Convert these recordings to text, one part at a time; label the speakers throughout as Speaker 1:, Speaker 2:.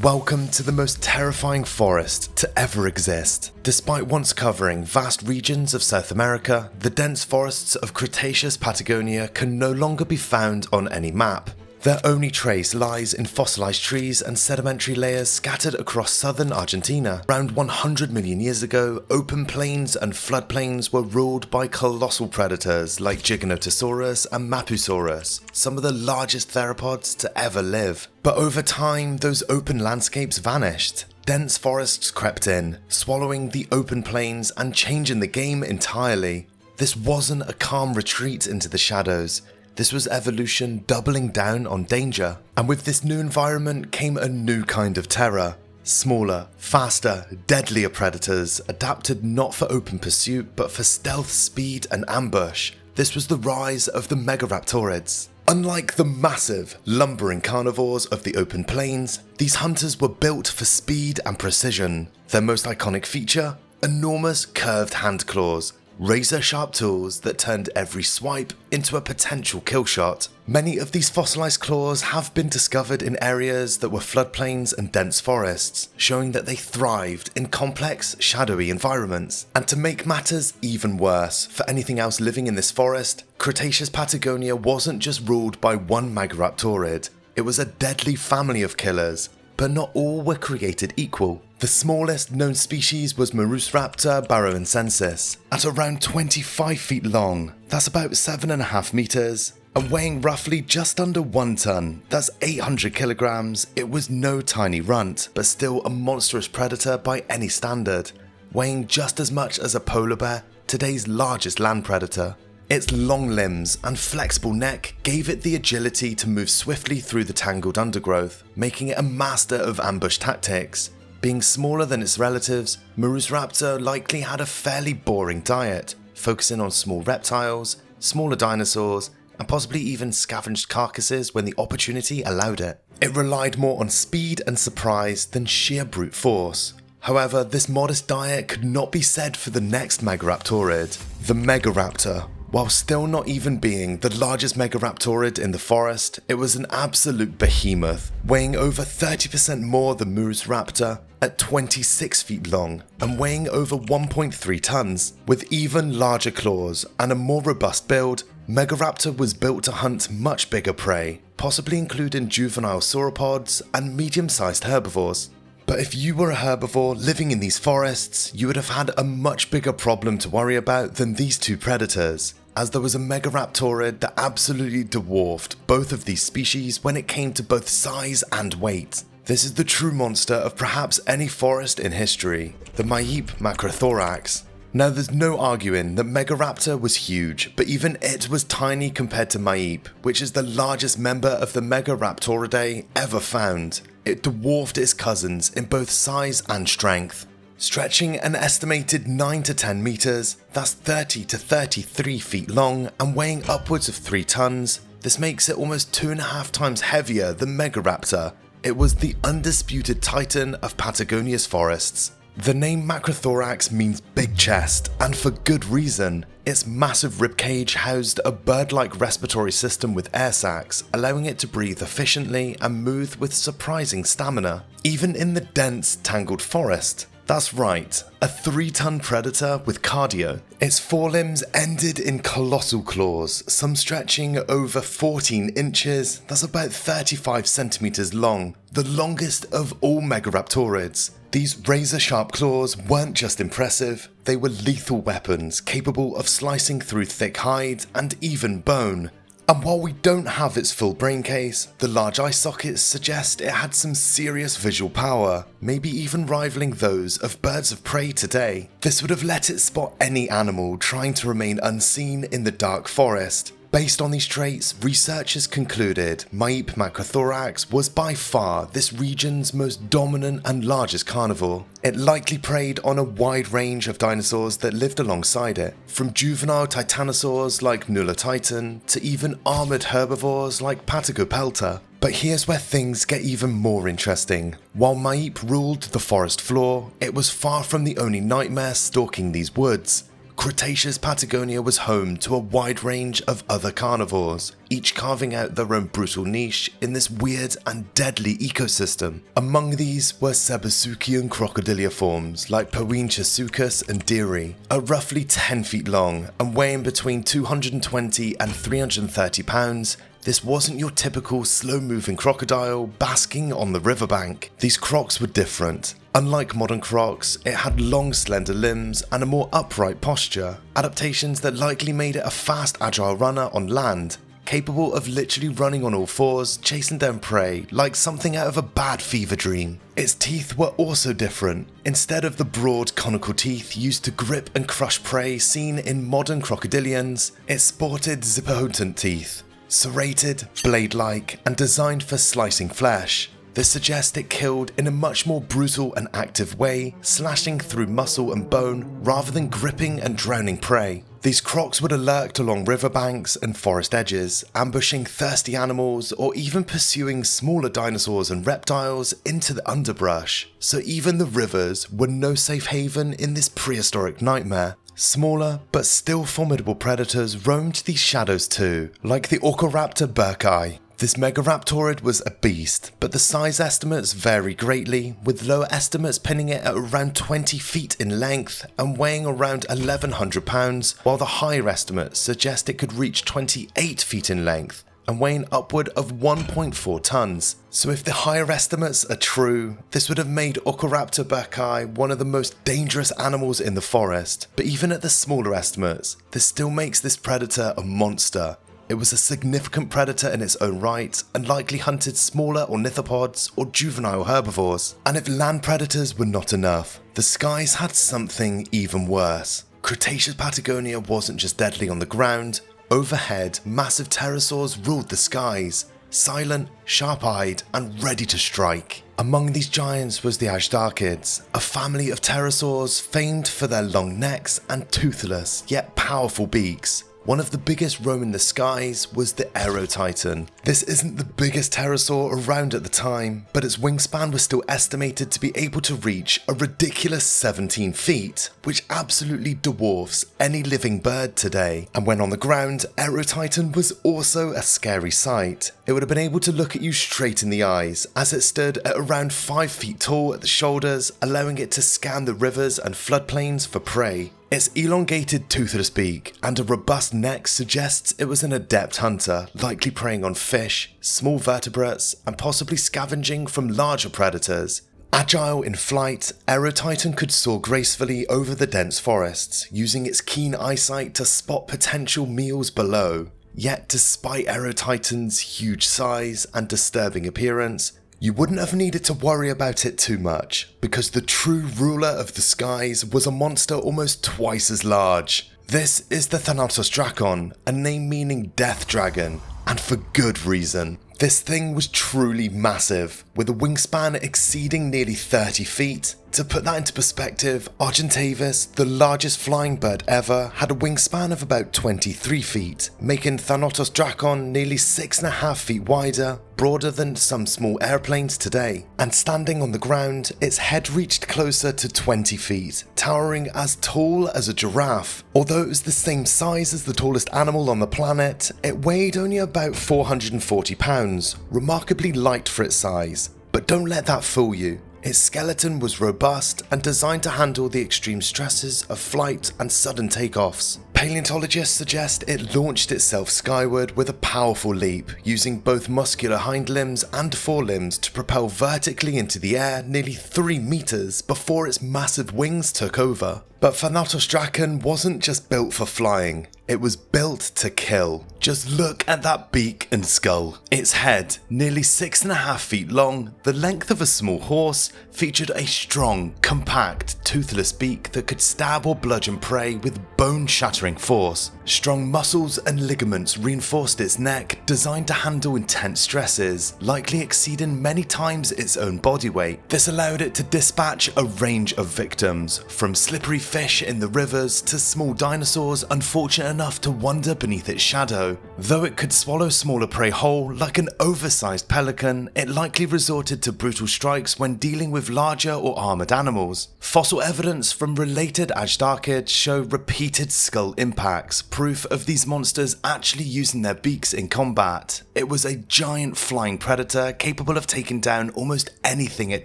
Speaker 1: Welcome to the most terrifying forest to ever exist. Despite once covering vast regions of South America, the dense forests of Cretaceous Patagonia can no longer be found on any map. Their only trace lies in fossilized trees and sedimentary layers scattered across southern Argentina. Around 100 million years ago, open plains and floodplains were ruled by colossal predators like Giganotosaurus and Mapusaurus, some of the largest theropods to ever live. But over time, those open landscapes vanished. Dense forests crept in, swallowing the open plains and changing the game entirely. This wasn't a calm retreat into the shadows. This was evolution doubling down on danger. And with this new environment came a new kind of terror. Smaller, faster, deadlier predators adapted not for open pursuit but for stealth, speed and ambush. This was the rise of the Megaraptorids. Unlike the massive, lumbering carnivores of the open plains, these hunters were built for speed and precision. Their most iconic feature? Enormous curved hand claws. Razor-sharp tools that turned every swipe into a potential kill shot. Many of these fossilized claws have been discovered in areas that were floodplains and dense forests, showing that they thrived in complex, shadowy environments. And to make matters even worse for anything else living in this forest, Cretaceous Patagonia wasn't just ruled by one Megaraptorid, it was a deadly family of killers. But not all were created equal. The smallest known species was Murusraptor barroensis, at around 25 feet long, that's about 7.5 meters, and weighing roughly just under 1 ton, that's 800 kilograms. It was no tiny runt, but still a monstrous predator by any standard, weighing just as much as a polar bear, today's largest land predator. Its long limbs and flexible neck gave it the agility to move swiftly through the tangled undergrowth, making it a master of ambush tactics. Being smaller than its relatives, Murusraptor likely had a fairly boring diet, focusing on small reptiles, smaller dinosaurs, and possibly even scavenged carcasses when the opportunity allowed it. It relied more on speed and surprise than sheer brute force. However, this modest diet could not be said for the next Megaraptorid, the Megaraptor. While still not even being the largest Megaraptorid in the forest, it was an absolute behemoth, weighing over 30% more than Murusraptor at 26 feet long and weighing over 1.3 tons. With even larger claws and a more robust build, Megaraptor was built to hunt much bigger prey, possibly including juvenile sauropods and medium-sized herbivores. But if you were a herbivore living in these forests, you would have had a much bigger problem to worry about than these two predators, as there was a Megaraptorid that absolutely dwarfed both of these species when it came to both size and weight. This is the true monster of perhaps any forest in history, the Maip macrothorax. Now there's no arguing that Megaraptor was huge, but even it was tiny compared to Maip, which is the largest member of the Megaraptoridae ever found. It dwarfed its cousins in both size and strength. Stretching an estimated 9 to 10 meters, that's 30 to 33 feet long and weighing upwards of 3 tons, this makes it almost 2.5 times heavier than Megaraptor. It was the undisputed titan of Patagonia's forests. The name macrothorax means big chest, and for good reason. Its massive ribcage housed a bird-like respiratory system with air sacs, allowing it to breathe efficiently and move with surprising stamina, even in the dense, tangled forest. That's right, a 3-ton predator with cardio. Its forelimbs ended in colossal claws, some stretching over 14 inches, that's about 35 centimeters long, the longest of all Megaraptorids. These razor-sharp claws weren't just impressive, they were lethal weapons capable of slicing through thick hide and even bone. And while we don't have its full brain case, the large eye sockets suggest it had some serious visual power, maybe even rivaling those of birds of prey today. This would have let it spot any animal trying to remain unseen in the dark forest. Based on these traits, researchers concluded Maip macrothorax was by far this region's most dominant and largest carnivore. It likely preyed on a wide range of dinosaurs that lived alongside it, from juvenile titanosaurs like Nulatitan to even armored herbivores like Patagopelta. But here's where things get even more interesting. While Maip ruled the forest floor, it was far from the only nightmare stalking these woods. Cretaceous Patagonia was home to a wide range of other carnivores, each carving out their own brutal niche in this weird and deadly ecosystem. Among these were Sebasuchian crocodiliiforms like Poenchasuchus and Diri, are roughly 10 feet long and weighing between 220 and 330 pounds. This wasn't your typical slow-moving crocodile basking on the riverbank. These crocs were different. Unlike modern crocs, it had long slender limbs and a more upright posture, adaptations that likely made it a fast agile runner on land, capable of literally running on all fours, chasing down prey like something out of a bad fever dream. Its teeth were also different. Instead of the broad conical teeth used to grip and crush prey seen in modern crocodilians, it sported zippopotent teeth, serrated, blade-like, and designed for slicing flesh. This suggests it killed in a much more brutal and active way, slashing through muscle and bone rather than gripping and drowning prey. These crocs would lurk along riverbanks and forest edges, ambushing thirsty animals or even pursuing smaller dinosaurs and reptiles into the underbrush. So even the rivers were no safe haven in this prehistoric nightmare. Smaller but still formidable predators roamed these shadows too, like the Orcoraptor burkii. This megaraptorid was a beast, but the size estimates vary greatly, with lower estimates pinning it at around 20 feet in length and weighing around 1,100 pounds, while the higher estimates suggest it could reach 28 feet in length and weighing upward of 1.4 tons. So if the higher estimates are true, this would have made Orcoraptor burkii one of the most dangerous animals in the forest. But even at the smaller estimates, this still makes this predator a monster. It was a significant predator in its own right and likely hunted smaller ornithopods or juvenile herbivores. And if land predators were not enough, the skies had something even worse. Cretaceous Patagonia wasn't just deadly on the ground. Overhead, massive pterosaurs ruled the skies, silent, sharp-eyed, and ready to strike. Among these giants was the Thanatosdrakon, a family of pterosaurs famed for their long necks and toothless yet powerful beaks. One of the biggest roaming the skies was the Aerotitan. This isn't the biggest pterosaur around at the time, but its wingspan was still estimated to be able to reach a ridiculous 17 feet, which absolutely dwarfs any living bird today. And when on the ground, Aerotitan was also a scary sight. It would have been able to look at you straight in the eyes, as it stood at around 5 feet tall at the shoulders, allowing it to scan the rivers and floodplains for prey. Its elongated toothless beak and a robust neck suggests it was an adept hunter, likely preying on fish, small vertebrates, and possibly scavenging from larger predators. Agile in flight, Aerotitan could soar gracefully over the dense forests, using its keen eyesight to spot potential meals below. Yet despite Aerotitan's huge size and disturbing appearance, you wouldn't have needed to worry about it too much, because the true ruler of the skies was a monster almost twice as large. This is the Thanatosdrakon, a name meaning death dragon, and for good reason. This thing was truly massive, with a wingspan exceeding nearly 30 feet. To put that into perspective, Argentavis, the largest flying bird ever, had a wingspan of about 23 feet, making Thanatosdrakon nearly 6.5 feet wider, broader than some small airplanes today. And standing on the ground, its head reached closer to 20 feet, towering as tall as a giraffe. Although it was the same size as the tallest animal on the planet, it weighed only about 440 pounds, remarkably light for its size. But don't let that fool you. Its skeleton was robust and designed to handle the extreme stresses of flight and sudden takeoffs. Paleontologists suggest it launched itself skyward with a powerful leap, using both muscular hind limbs and forelimbs to propel vertically into the air nearly 3 meters before its massive wings took over. But Thanatosdrakon wasn't just built for flying, it was built to kill. Just look at that beak and skull. Its head, nearly 6.5 feet long, the length of a small horse, featured a strong, compact, toothless beak that could stab or bludgeon prey with bone-shattering force. Strong muscles and ligaments reinforced its neck, designed to handle intense stresses, likely exceeding many times its own body weight. This allowed it to dispatch a range of victims, from slippery fish in the rivers to small dinosaurs unfortunate enough to wander beneath its shadow. Though it could swallow smaller prey whole, like an oversized pelican, it likely resorted to brutal strikes when dealing with larger or armored animals. Fossil evidence from related Ajdarchids show repeated skull impacts, proof of these monsters actually using their beaks in combat. It was a giant flying predator capable of taking down almost anything it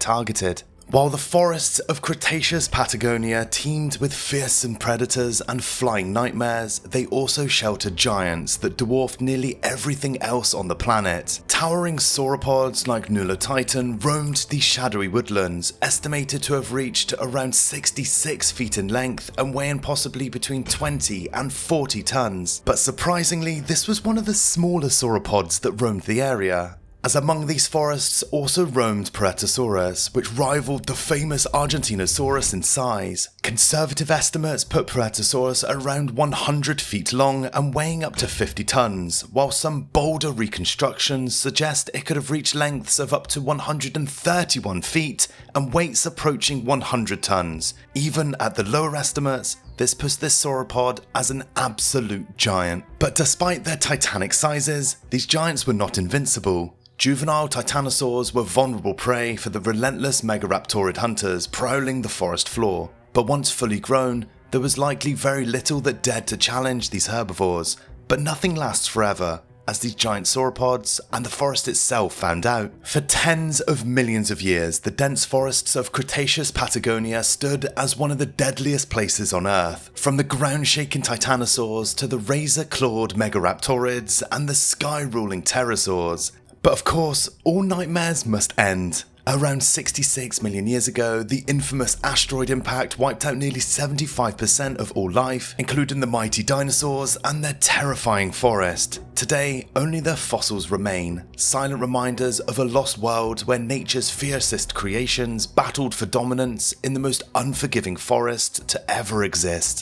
Speaker 1: targeted. While the forests of Cretaceous Patagonia teemed with fearsome predators and flying nightmares, they also sheltered giants that dwarfed nearly everything else on the planet. Towering sauropods like Nulotitan roamed these shadowy woodlands, estimated to have reached around 66 feet in length and weighing possibly between 20 and 40 tons. But surprisingly, this was one of the smaller sauropods that roamed the area, as among these forests also roamed Pterosaurs, which rivaled the famous Argentinosaurus in size. Conservative estimates put Pterosaurs around 100 feet long and weighing up to 50 tons, while some bolder reconstructions suggest it could have reached lengths of up to 131 feet and weights approaching 100 tons. Even at the lower estimates, this puts this sauropod as an absolute giant. But despite their titanic sizes, these giants were not invincible. Juvenile titanosaurs were vulnerable prey for the relentless megaraptorid hunters prowling the forest floor, but once fully grown, there was likely very little that dared to challenge these herbivores. But nothing lasts forever, as these giant sauropods and the forest itself found out. For tens of millions of years, the dense forests of Cretaceous Patagonia stood as one of the deadliest places on Earth, from the ground-shaking titanosaurs to the razor-clawed megaraptorids and the sky-ruling pterosaurs. But of course, all nightmares must end. Around 66 million years ago, the infamous asteroid impact wiped out nearly 75% of all life, including the mighty dinosaurs and their terrifying forest. Today, only their fossils remain, silent reminders of a lost world where nature's fiercest creations battled for dominance in the most unforgiving forest to ever exist.